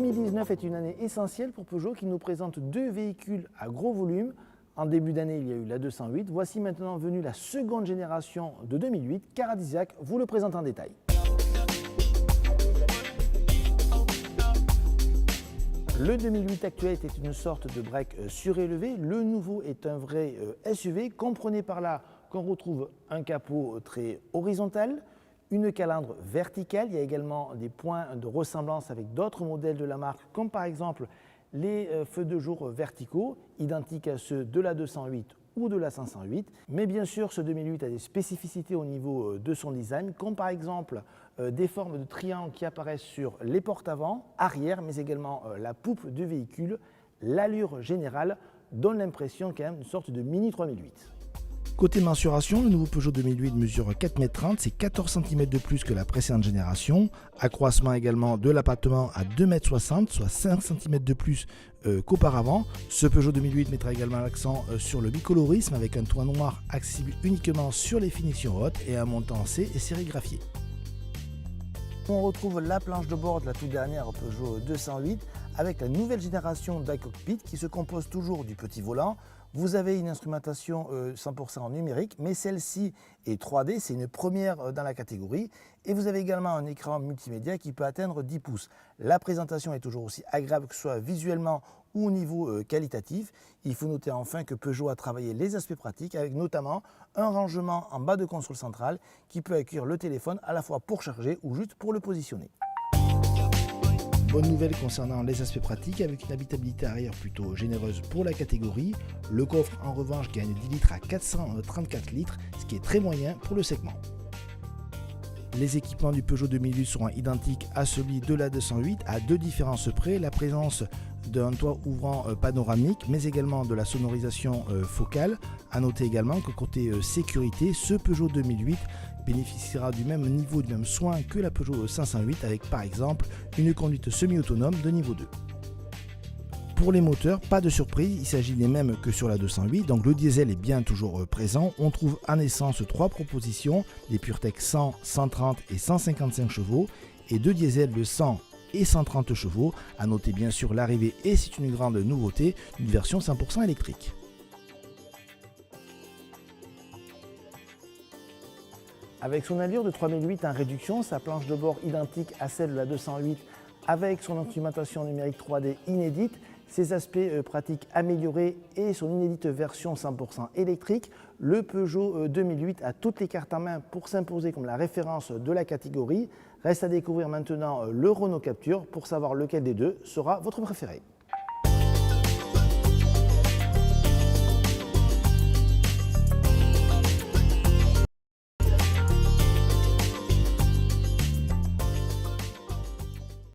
2019 est une année essentielle pour Peugeot qui nous présente deux véhicules à gros volume. En début d'année, il y a eu la 208. Voici maintenant venue la seconde génération de 2008. Caradisiac vous le présente en détail. Le 2008 actuel était une sorte de break surélevé. Le nouveau est un vrai SUV. Comprenez par là qu'on retrouve un capot très horizontal, une calandre verticale. Il y a également des points de ressemblance avec d'autres modèles de la marque, comme par exemple les feux de jour verticaux, identiques à ceux de la 208 ou de la 508. Mais bien sûr, ce 2008 a des spécificités au niveau de son design, comme par exemple des formes de triangle qui apparaissent sur les portes avant, arrière, mais également la poupe du véhicule. L'allure générale donne l'impression quand même d'une sorte de mini 3008. Côté mensuration, le nouveau Peugeot 2008 mesure 4,30 m, c'est 14 cm de plus que la précédente génération. Accroissement également de l'appartement à 2,60 m, soit 5 cm de plus qu'auparavant. Ce Peugeot 2008 mettra également l'accent sur le bicolorisme avec un toit noir accessible uniquement sur les finitions hautes et un montant C et sérigraphié. On retrouve la planche de bord de la toute dernière Peugeot 208 avec la nouvelle génération d'iCockpit qui se compose toujours du petit volant. Vous avez une instrumentation 100% numérique, mais celle-ci est 3D, c'est une première dans la catégorie. Et vous avez également un écran multimédia qui peut atteindre 10 pouces. La présentation est toujours aussi agréable que ce soit visuellement ou au niveau qualitatif. Il faut noter enfin que Peugeot a travaillé les aspects pratiques avec notamment un rangement en bas de console centrale qui peut accueillir le téléphone à la fois pour charger ou juste pour le positionner. Bonne nouvelle concernant les aspects pratiques avec une habitabilité arrière plutôt généreuse pour la catégorie. Le coffre en revanche gagne 10 litres à 434 litres, ce qui est très moyen pour le segment. Les équipements du Peugeot 2008 seront identiques à celui de la 208 à deux différences près. La présence d'un toit ouvrant panoramique mais également de la sonorisation focale. A noter également que côté sécurité, ce Peugeot 2008 bénéficiera du même niveau, du même soin que la Peugeot 508 avec par exemple une conduite semi-autonome de niveau 2. Pour les moteurs, pas de surprise, il s'agit des mêmes que sur la 208, donc le diesel est bien toujours présent. On trouve en essence trois propositions, des PureTech 100, 130 et 155 chevaux et deux diesels de 100 et 130 chevaux. A noter bien sûr l'arrivée, et c'est une grande nouveauté, d'une version 100% électrique. Avec son allure de 3008 en réduction, sa planche de bord identique à celle de la 208 avec son instrumentation numérique 3D inédite, ses aspects pratiques améliorés et son inédite version 100% électrique, le Peugeot 2008 a toutes les cartes en main pour s'imposer comme la référence de la catégorie. Reste à découvrir maintenant le Renault Captur pour savoir lequel des deux sera votre préféré.